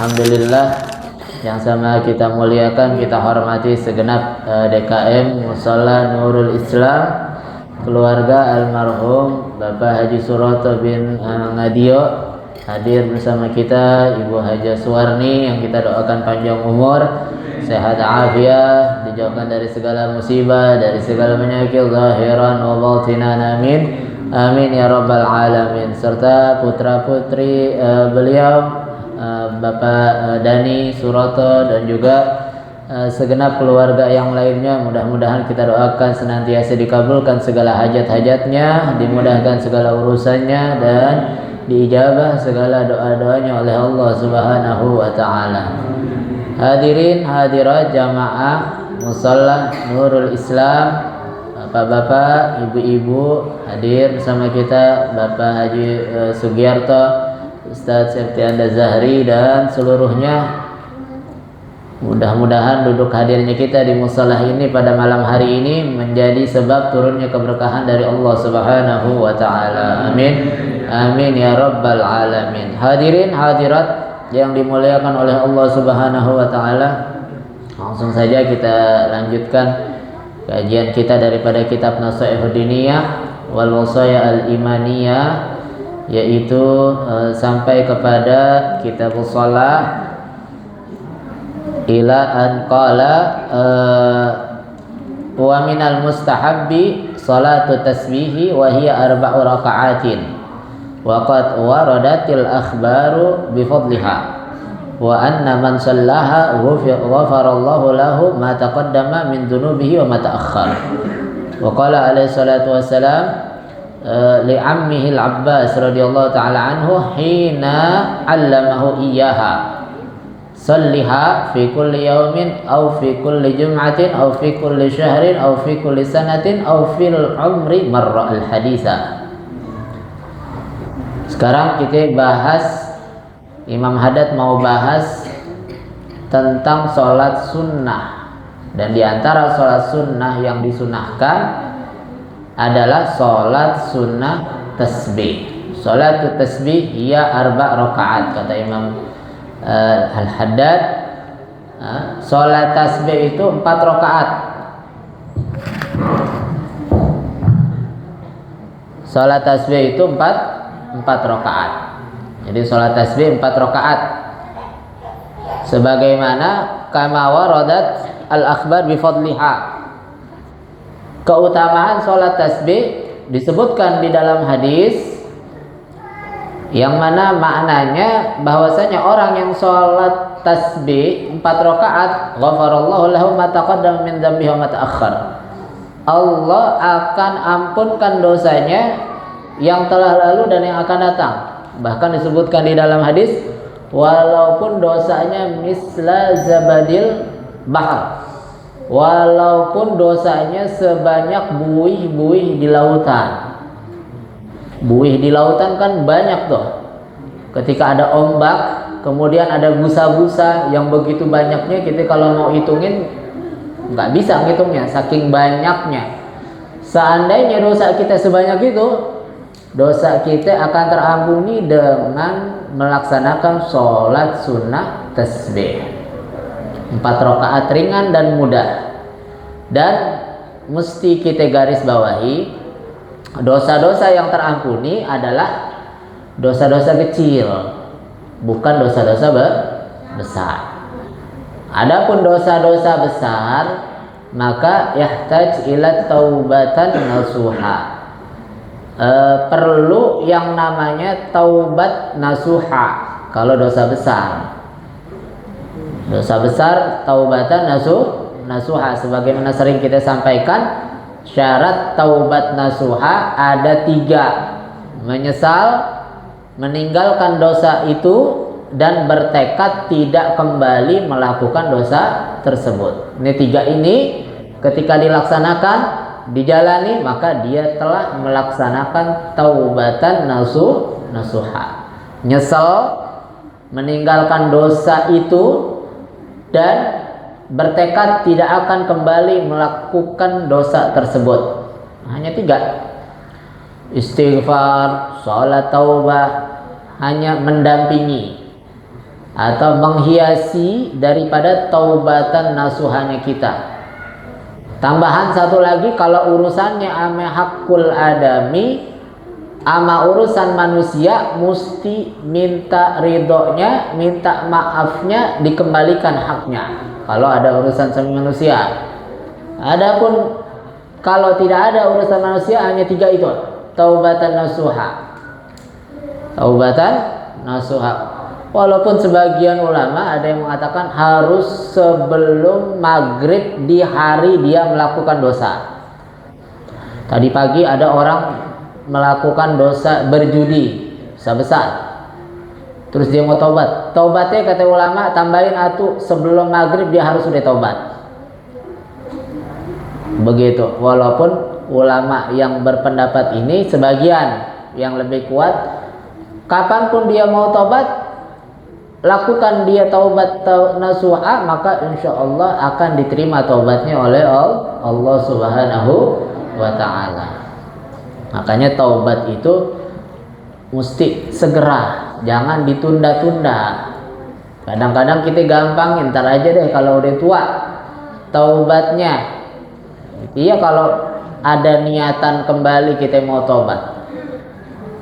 Alhamdulillah yang sama kita muliakan, kita hormati segenap DKM Musalla Nurul Islam, keluarga almarhum Bapak Haji Suroto bin Ngadio. Hadir bersama kita Ibu Haja Suwarni yang kita doakan panjang umur, sehat afiat, dijauhkan dari segala musibah, dari segala penyakit zahiran wa batinan, amin. Amin ya rabbal alamin. Serta putra putri beliau Bapak Dani Suroto dan juga segenap keluarga yang lainnya, mudah-mudahan kita doakan senantiasa dikabulkan segala hajat-hajatnya, dimudahkan segala urusannya, dan diijabah segala doa-doanya oleh Allah Subhanahu wa taala. Hadirin hadirat jamaah Musalla Nurul Islam, Bapak-bapak, ibu-ibu hadir bersama kita, Bapak Haji Sugiarto, Ustadz Septianda Zahri dan seluruhnya. Mudah-mudahan duduk hadirnya kita di musalla ini pada malam hari ini menjadi sebab turunnya keberkahan dari Allah Subhanahu wa taala. Amin. Amin ya rabbal alamin. Hadirin hadirat yang dimuliakan oleh Allah Subhanahu wa taala. Langsung saja kita lanjutkan kajian kita daripada kitab Nasaihud Diniyah wal Wasaya al-Imaniyah, yaitu sampai kepada kitabus shalah ila an qala wa minal mustahabbi salatu tasbihi wa hiya arba'u raka'atin wa qad waradatil akhbaru bi fadliha wa anna man sallaha ghafarallahu lahu ma taqaddama min dhunubihi wa ma ta'akhkhar. Wa qala alaihi salatu wassalam li ammihi al-Abbas radhiyallahu ta'ala anhu hina 'allamahu iyyaha salliha fi kulli yawmin aw fi kulli jum'atin aw fi kulli syahrin aw fi kulli sanatin aw fil umri marra al-haditha. Sekarang kita bahas, Imam Haddad mau bahas tentang sholat sunnah, dan diantara sholat sunnah yang disunahkan adalah sholat sunnah tasbih. Sholat tasbih ia arba' rakaat, kata Imam Al-Haddad. Sholat tasbih itu 4 rakaat. Sholat tasbih itu 4 rakaat. Jadi sholat tasbih 4 rakaat, sebagaimana kama waradat al-akhbar bi fadliha. Keutamaan sholat tasbih disebutkan di dalam hadis, yang mana maknanya bahwasanya orang yang sholat tasbih 4 rakaat, ghafarallahu lahu ma taqaddama min dzambihi wa ma ta'akhkhar. Allah akan ampunkan dosanya yang telah lalu dan yang akan datang. Bahkan disebutkan di dalam hadis, walaupun dosanya misla zabadil bahar, walaupun dosanya sebanyak buih-buih di lautan. Buih di lautan kan banyak tuh. Ketika ada ombak, kemudian ada busa-busa yang begitu banyaknya, kita kalau mau hitungin nggak bisa ngitungnya, saking banyaknya. Seandainya dosa kita sebanyak itu, dosa kita akan terampuni dengan melaksanakan sholat sunnah tasbih 4 rakaat ringan dan mudah. Dan mesti kita garis bawahi, dosa-dosa yang terampuni adalah dosa-dosa kecil, bukan dosa-dosa besar. Adapun dosa-dosa besar, maka yahtaj ila taubatan nasuha, perlu yang namanya taubat nasuha. Kalau dosa besar, taubatan nasuha, sebagaimana sering kita sampaikan, syarat taubat nasuha ada 3: menyesal, meninggalkan dosa itu, dan bertekad tidak kembali melakukan dosa tersebut. Ini 3 ini ketika dilaksanakan, dijalani, maka dia telah melaksanakan taubatan nasuha. Nyesal, meninggalkan dosa itu, dan bertekad tidak akan kembali melakukan dosa tersebut. Hanya 3: istighfar, sholat taubah, hanya mendampingi. atau menghiasi daripada taubatan nasuhanya kita. Tambahan satu lagi, kalau urusannya ame hakul adami, ama urusan manusia, mesti minta ridhonya, minta maafnya, dikembalikan haknya. Kalau ada urusan sama manusia. Adapun kalau tidak ada urusan manusia, hanya 3 itu: taubatan nasuha. Taubatan nasuha. Walaupun sebagian ulama ada yang mengatakan harus sebelum maghrib di hari dia melakukan dosa. Tadi pagi ada orang melakukan dosa berjudi besar, terus dia mau taubat. Taubatnya kata ulama tambahin sebelum maghrib dia harus sudah taubat. Begitu. Walaupun ulama yang berpendapat ini sebagian yang lebih kuat, kapanpun dia mau taubat, lakukan dia taubat nasuha, maka insya Allah akan diterima taubatnya oleh Allah Subhanahu wa Ta'ala. Makanya taubat itu mesti segera, jangan ditunda-tunda. Kadang-kadang kita gampang, ntar aja deh kalau udah tua taubatnya. Iya, kalau ada niatan kembali kita mau taubat.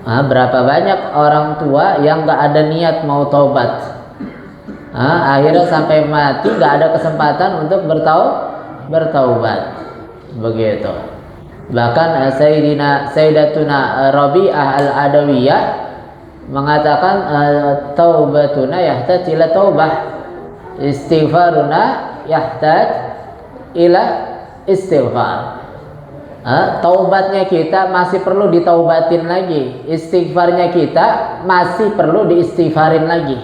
Berapa banyak orang tua yang gak ada niat mau taubat, akhirnya sampai mati gak ada kesempatan untuk bertaubat. Begitu. Bahkan Sayyidatuna Rabi'ah al-Adawiyah mengatakan taubatuna yahtaj ila taubah, istighfaruna yahtaj ila istighfar. Taubatnya kita masih perlu ditaubatin lagi, istighfarnya kita masih perlu diistighfarin lagi.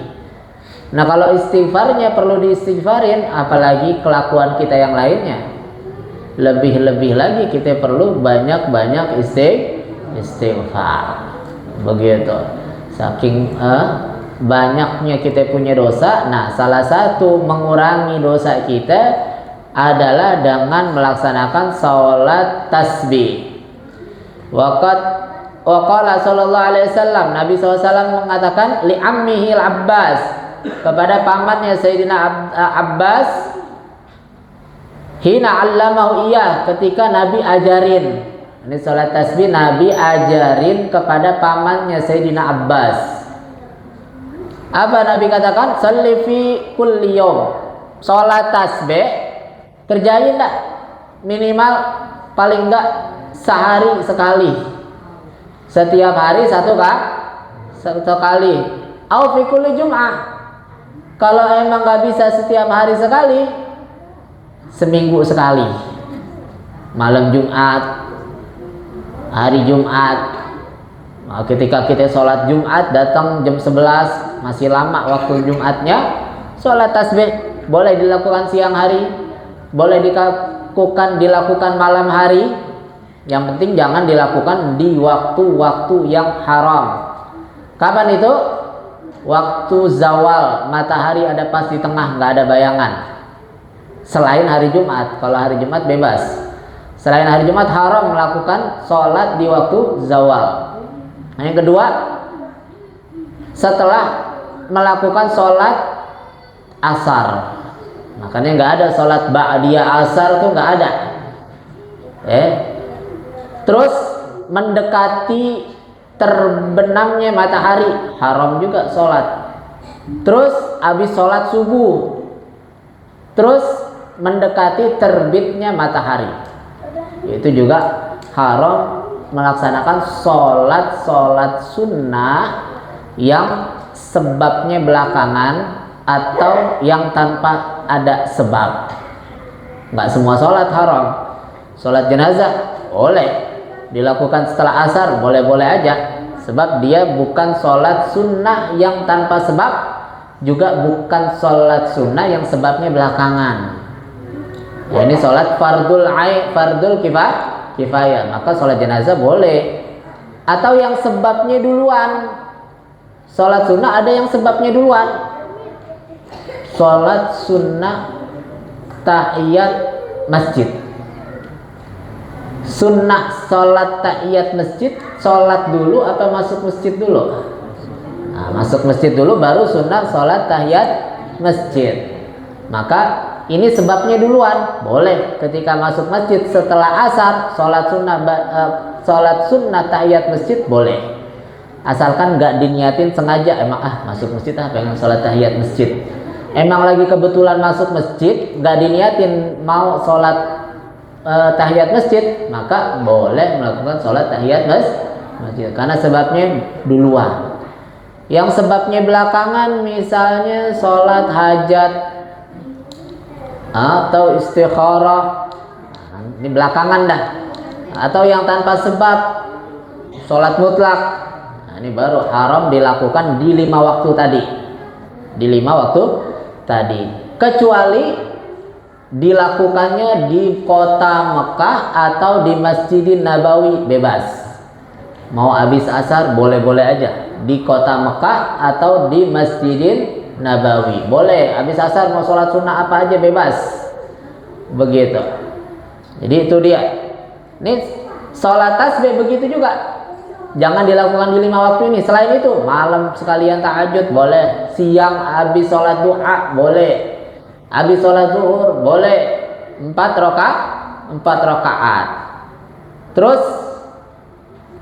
Nah, kalau istighfarnya perlu diistighfarin, apalagi kelakuan kita yang lainnya, lebih-lebih lagi kita perlu banyak-banyak istighfar. Begitu. Saking banyaknya kita punya dosa. Nah, salah satu mengurangi dosa kita adalah dengan melaksanakan salat tasbih. Waqala sallallahu alaihi wasallam, Nabi SAW mengatakan li ammihi al-Abbas, kepada pamannya Sayyidina Abbas, hina 'allamahu iyah, ketika Nabi ajarin. Ini salat tasbih Nabi ajarin kepada pamannya Sayyidina Abbas. Apa Nabi katakan? Shalli fi kulli yaum. Salat tasbih kerjain enggak, minimal paling enggak sehari sekali, setiap hari satu kali. Au fi kulli jum'ah, kalau emang nggak bisa setiap hari sekali, seminggu sekali. Malam Jumat, hari Jumat, ketika kita sholat Jumat datang jam 11, masih lama waktu Jumatnya, sholat tasbih boleh dilakukan siang hari, boleh dilakukan malam hari. Yang penting jangan dilakukan di waktu-waktu yang haram. Kapan itu? Waktu zawal, matahari ada pas di tengah, nggak ada bayangan. Selain hari Jumat, kalau hari Jumat bebas. Selain hari Jumat haram melakukan sholat di waktu zawal. Yang kedua, setelah melakukan sholat asar. Makanya nggak ada sholat ba'diyah asar, tuh nggak ada. Terus mendekati terbenamnya matahari, haram juga sholat. Terus habis sholat subuh, terus mendekati terbitnya matahari, itu juga haram melaksanakan sholat sunnah yang sebabnya belakangan atau yang tanpa ada sebab. Nggak semua sholat haram. Sholat jenazah boleh dilakukan setelah asar, boleh-boleh aja, sebab dia bukan sholat sunnah yang tanpa sebab, juga bukan sholat sunnah yang sebabnya belakangan. Ya, ini sholat fardul kifayah, maka sholat jenazah boleh. Atau yang sebabnya duluan, sholat sunnah ada yang sebabnya duluan. Sholat sunnah tahiyat masjid. Sunnah sholat tahiyat masjid, sholat dulu atau masuk masjid dulu? Nah, masuk masjid dulu baru sunnah sholat tahiyat masjid. Maka ini sebabnya duluan. Boleh ketika masuk masjid setelah asar sholat sunnah tahiyat masjid boleh. Asalkan nggak diniatin sengaja, emang masuk masjid pengen sholat tahiyat masjid. Emang lagi kebetulan masuk masjid, nggak diniatin mau sholat tahiyat masjid, maka boleh melakukan sholat tahiyat masjid karena sebabnya duluan. Yang sebabnya belakangan, misalnya sholat hajat atau istikharah, ini belakangan dah. Atau yang tanpa sebab, sholat mutlak, nah ini baru haram dilakukan di 5 waktu tadi. Di 5 waktu tadi, kecuali dilakukannya di kota Mekah atau di Masjidin Nabawi, bebas. Mau habis asar boleh-boleh aja di kota Mekah atau di Masjidin Nabawi, boleh. Habis asar mau sholat sunnah apa aja bebas, begitu. Jadi itu dia. Ini sholat tasbih begitu juga, jangan dilakukan di 5 waktu ini. Selain itu, malam sekalian tahajud boleh, siang habis sholat duha boleh, habis sholat zuhur boleh, 4 rakaat. Terus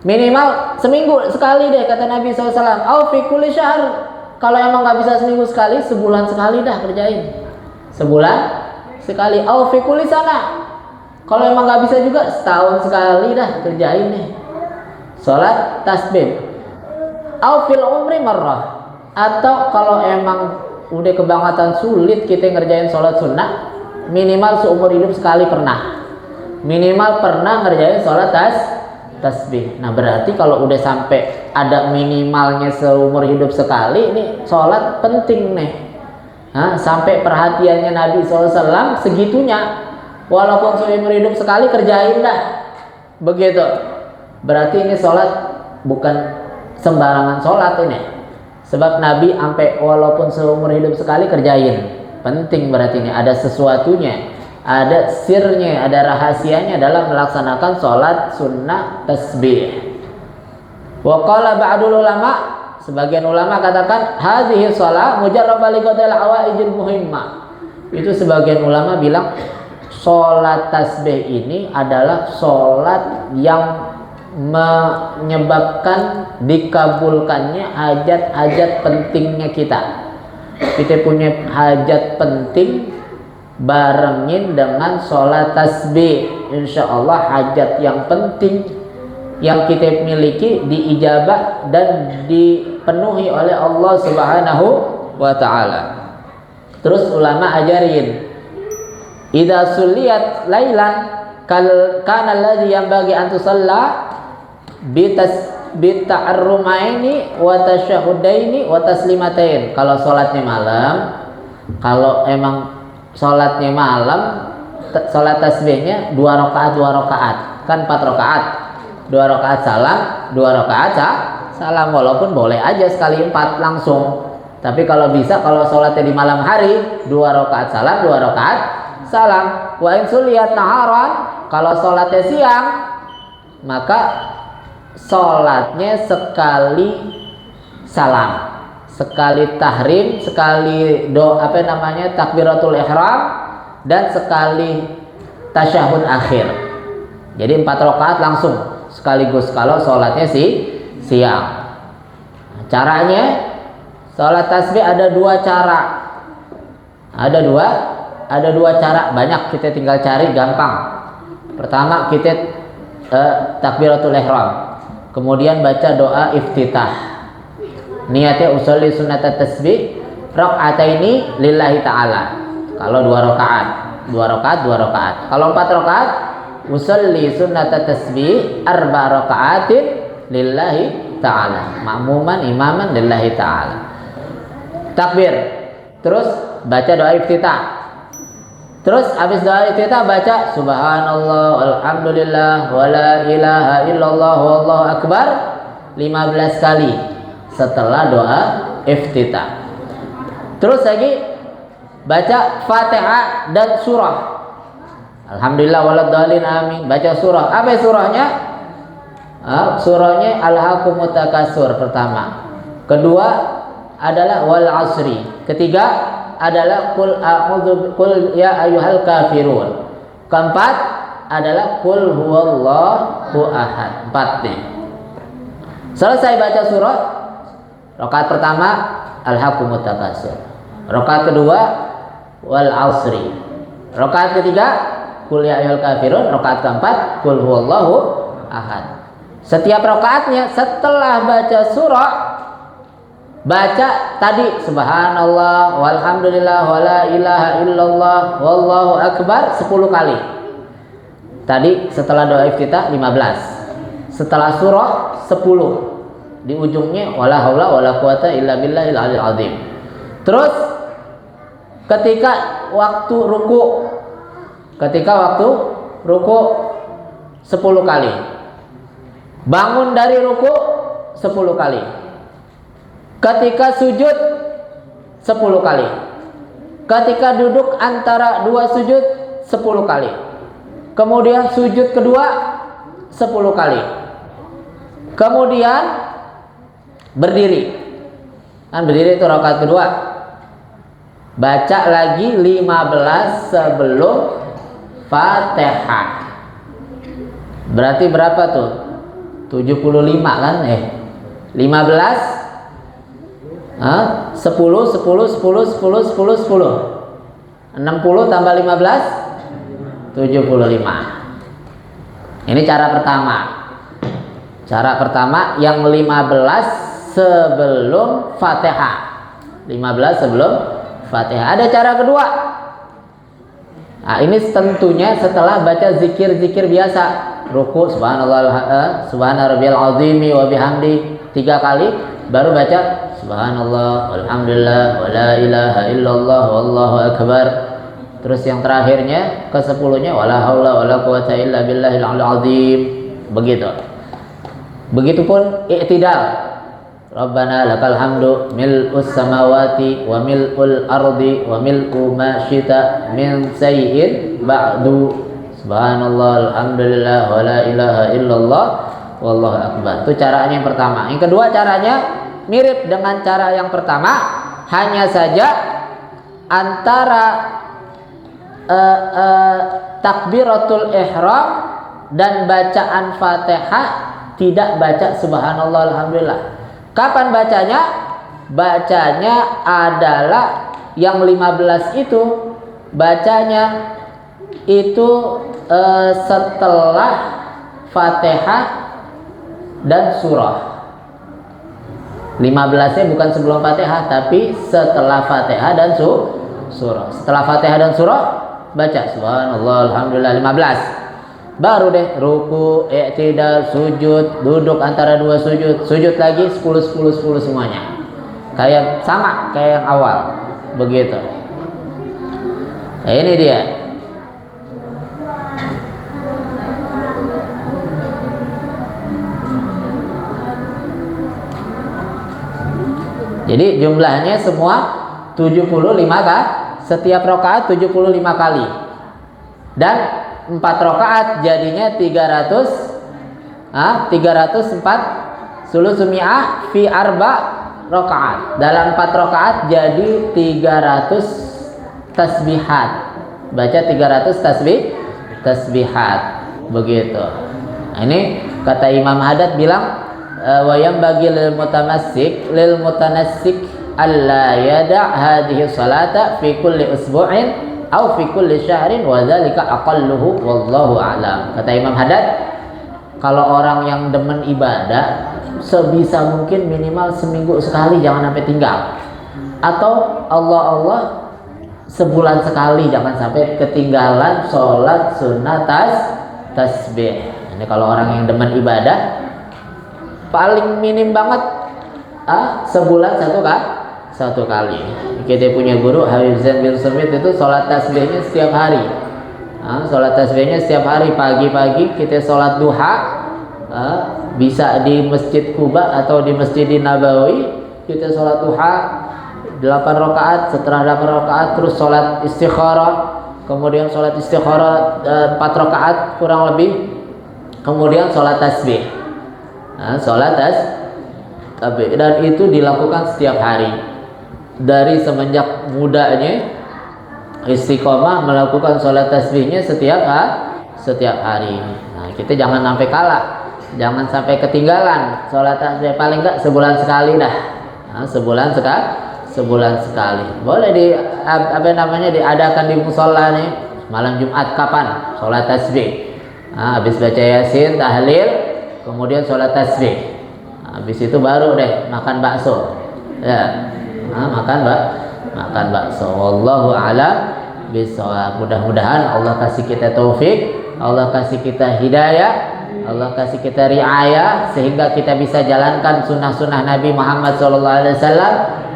minimal seminggu sekali deh, kata Nabi SAW. Au fi kulli syahr. Kalau emang nggak bisa seminggu sekali, sebulan sekali dah kerjain. Sebulan sekali. Au fi kulli sana. Kalau emang nggak bisa juga, setahun sekali dah kerjain nih sholat tasbih. Au fil umri marrah. Atau kalau emang udah kebangetan sulit kita ngerjain sholat sunnah, minimal seumur hidup sekali pernah. Minimal pernah ngerjain sholat tasbih. Nah berarti kalau udah sampai ada minimalnya seumur hidup sekali, ini sholat penting nih. Sampai perhatiannya Nabi SAW segitunya. Walaupun seumur hidup sekali kerjain dah, begitu. Berarti ini sholat bukan sembarangan sholat ini. Sebab Nabi sampai walaupun seumur hidup sekali kerjain. Penting berarti ini ada sesuatunya, ada sirnya, ada rahasianya dalam melaksanakan sholat sunnah tasbih. Wa qala ba'dul ulama, sebagian ulama katakan hadhihi shalah mujarrabah li qada'il hawaijil muhimmah. Itu sebagian ulama bilang sholat tasbih ini adalah sholat yang menyebabkan dikabulkannya hajat-hajat pentingnya kita. Kita punya hajat penting, barengin dengan sholat tasbih, insya Allah hajat yang penting yang kita miliki diijabah dan dipenuhi oleh Allah Subhanahu wa ta'ala. Terus ulama ajarin, idza suliyat lailan kana alladhi yanbaghi an tusalla bita'arrumaini wa tasyahudaini wa taslimatain. Kalau sholatnya malam, kalau emang sholatnya malam, sholat tasbihnya 2 rakaat, kan 4 rakaat, 2 rakaat salam, 2 rakaat salam. Walaupun boleh aja sekali 4 langsung, tapi kalau bisa, kalau sholatnya di malam hari 2 rakaat salam, 2 rakaat salam. Wa in suliyat naharan, kalau sholatnya siang, maka sholatnya sekali salam, sekali tahrim, sekali takbiratul ihram, dan sekali tasyahud akhir. Jadi 4 rakaat langsung sekaligus kalau sholatnya siang. Caranya sholat tasbih ada 2 cara. Ada dua cara, banyak, kita tinggal cari, gampang. Pertama kita takbiratul ihram, kemudian baca doa iftitah. Niatnya usolli sunnat tasbih rakaataini lillahi ta'ala. Kalau 2 rakaat. Kalau 4 rakaat, usolli sunnat tasbih 4 rakaatin lillahi ta'ala. Ma'muman imaman lillahi ta'ala. Takbir. Terus baca doa iftitah. Terus habis doa iftitah baca subhanallah, alhamdulillah, wala ilaha illallah, wallahu akbar 15 kali setelah doa iftitah. Terus lagi baca Fatihah dan surah. Alhamdulillah waladhdallin amin. Baca surah. Apa surahnya? Surahnya Alhaakumut Takatsur pertama. Kedua adalah wal asri. Ketiga adalah qul ya ayyuhal kafirun. Keempat adalah qul huwallahu ahad. 4 nih. Selesai baca surah, rakaat pertama al-hakumut takatsur. Rakaat kedua wal asri. Rakaat ketiga qul ya ayyuhal kafirun. Rakaat keempat qul huwallahu ahad. Setiap rakaatnya setelah baca surah, baca tadi subhanallah walhamdulillah wala ilaha illallah wallahu akbar 10 kali. Tadi setelah doa iftitah 15. Setelah surah 10. Di ujungnya wala haula wala quwata illa billahil aliyil azim. Terus ketika waktu ruku 10 kali. Bangun dari ruku 10 kali. Ketika sujud 10 kali. Ketika duduk antara dua sujud 10 kali. Kemudian sujud kedua 10 kali. Kemudian berdiri. Kan berdiri itu rakaat kedua. Baca lagi 15 sebelum Fatihah. Berarti berapa tuh? 75 kan? 15 10 10 10 10 10 10 60 tambah 15 75. Ini cara pertama. Cara pertama yang 15 sebelum Fatihah. 15 sebelum Fatihah. Ada cara kedua. Nah, ini tentunya setelah baca zikir-zikir biasa. Ruku subhanallah subhana rabbiyal azimi wa bihamdi 3 kali, baru baca subhanallah walhamdulillah wala ilaha illallah wallahu akbar. Terus yang terakhirnya ke 10-nya wala haula wala quwata illa billahil aliyil azim. Begitu. Begitupun i'tidal. Rabbana lakal hamdu mil'us samawati wa mil'ul ardi wa mil'u ma syita min sayyin ba'du subhanallah alhamdulillah wa la ilaha illallah wallahu akbar. Itu caranya yang pertama. Yang kedua caranya mirip dengan cara yang pertama, hanya saja antara takbiratul ihram dan bacaan Fatihah tidak baca subhanallah alhamdulillah. Kapan bacanya? Bacanya adalah yang 15 itu bacanya itu setelah Fatihah dan surah. 15-nya bukan sebelum Fatihah, tapi setelah Fatihah dan surah. Setelah Fatihah dan surah baca subhanallah alhamdulillah 15. Baru deh ruku, i'tidal, sujud, duduk antara dua sujud, sujud lagi 10 10 10 semuanya. Kayak sama kayak yang awal. Begitu. Nah, ini dia. Jadi jumlahnya semua 75 kan? Setiap rakaat 75 kali. Dan 4 rakaat jadinya 304 sulusumi'ah fi arba rakaat. Dalam 4 rakaat jadi 300 tasbihat. Baca 300 tasbihat. Begitu. Nah, ini kata Imam Haddad bilang wa yanbaghi lil mutanassik alla yada' hadhihi salata fi kulli usbu'in aw fi kulli syahrin wa dzalika aqalluhu wallahu a'lam. Kata Imam Haddad, kalau orang yang demen ibadah sebisa mungkin minimal seminggu sekali jangan sampai tinggal, atau Allah sebulan sekali jangan sampai ketinggalan sholat sunat tasbih. Ini kalau orang yang demen ibadah paling minim banget sebulan satu kali. Kita punya guru Habib Zain bin Sumit itu sholat tasbihnya setiap hari. Sholat tasbihnya setiap hari, pagi-pagi kita sholat duha, bisa di Masjid Kuba atau di Masjid Nabawi, kita sholat duha 8 rakaat, setelah 8 rakaat terus sholat istikharah, kemudian sholat istikharah 4 rakaat kurang lebih, kemudian sholat tasbih. Sholat tasbih, dan itu dilakukan setiap hari. dari semenjak mudanya istiqomah melakukan sholat tasbihnya setiap hari. Nah, kita jangan sampai kalah, jangan sampai ketinggalan sholat tasbih, paling enggak sebulan sekali dah. Nah, sebulan sekali. Boleh diadakan di musola nih malam Jumat kapan? Sholat tasbih. Nah, habis baca Yasin, tahlil, kemudian sholat tasbih. Nah, habis itu baru deh makan bakso. Ya. Nah, makan bakso. Wallahu a'lam bishawab. Mudah-mudahan Allah kasih kita taufik, Allah kasih kita hidayah, Allah kasih kita riayah sehingga kita bisa jalankan sunnah-sunnah Nabi Muhammad SAW,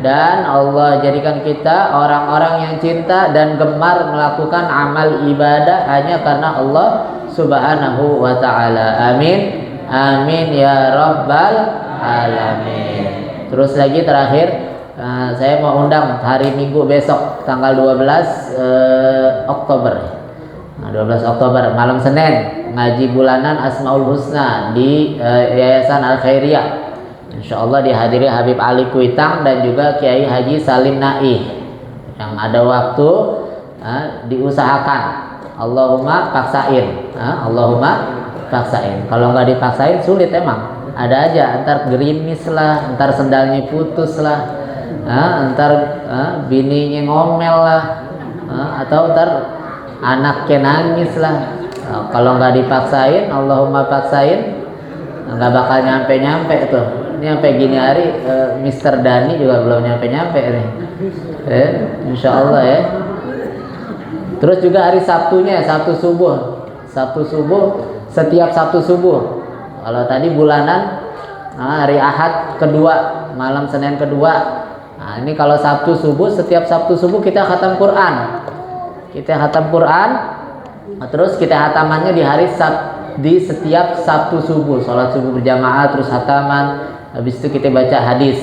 dan Allah jadikan kita orang-orang yang cinta dan gemar melakukan amal ibadah hanya karena Allah Subhanahu wa ta'ala. Amin amin ya rabbal alamin. Terus lagi terakhir, saya mau undang hari Minggu besok tanggal 12 Oktober. Nah, 12 Oktober malam Senin ngaji bulanan Asmaul Husna di Yayasan Al Khairiyah. Insyaallah dihadiri Habib Ali Kuitang dan juga Kiai Haji Salim Naih. Yang ada waktu diusahakan. Allahumma paksain. Allahumma paksain. Kalau nggak dipaksain sulit emang. Ada aja, entar gerimis lah, entar sendalnya putus lah, entar bininya ngomel lah, atau entar anaknya nangis lah. Kalau nggak dipaksain, Allahumma paksain, nggak bakal nyampe tuh. Ini sampai gini hari, Mr. Dani juga belum nyampe nih. Insya Allah ya. Terus juga hari Sabtunya, Sabtu subuh, setiap Sabtu subuh. Kalau tadi bulanan hari Ahad kedua, malam Senin kedua. Nah, ini kalau Sabtu subuh, setiap Sabtu subuh kita khatam Quran. Terus kita khatamannya di setiap Sabtu subuh, sholat subuh berjamaah, terus khataman. Habis itu kita baca hadis,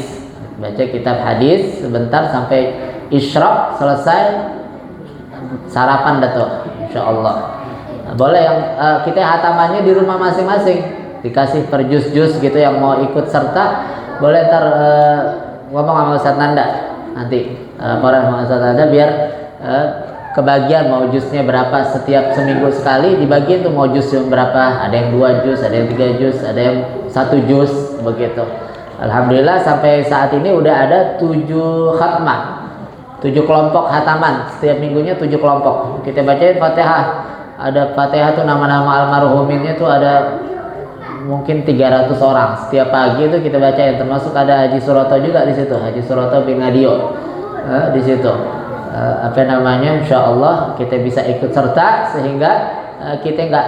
baca kitab hadis sebentar sampai isyraq selesai, sarapan dah tuh, insyaallah. Nah, boleh yang kita khatamannya di rumah masing-masing. Dikasih per jus-jus gitu, yang mau ikut serta boleh ntar ngomong sama Ustaz Nanda nanti, laporan sama Ustaz Nanda biar kebagian mau jusnya berapa. Setiap seminggu sekali dibagi tuh mau jus yang berapa, ada yang 2 jus, ada yang 3 jus, ada yang 1 jus begitu. Alhamdulillah sampai saat ini udah ada 7 khatmah, 7 kelompok khataman, setiap minggunya 7 kelompok. Kita bacain Fatihah, ada Fatihah tuh nama-nama almarhuminnya tuh ada mungkin 300 orang setiap pagi itu kita bacain, termasuk ada Haji Suroto juga di situ, Haji Suroto bin Ngadio di situ. Insya Allah kita bisa ikut serta sehingga kita nggak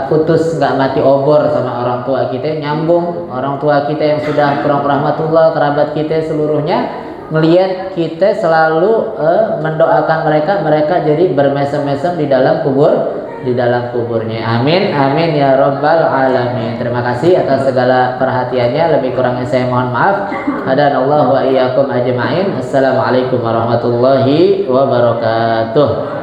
putus, nggak mati obor sama orang tua kita, nyambung orang tua kita yang sudah kurang rahmatullah, kerabat kita seluruhnya melihat kita selalu mendoakan mereka jadi bermesem-mesem di dalam kuburnya. Amin amin ya rabbal alamin. Terima kasih atas segala perhatiannya, lebih kurangnya saya mohon maaf. Hadanallahu wa iyyakum ajma'in. Assalamualaikum warahmatullahi wabarakatuh.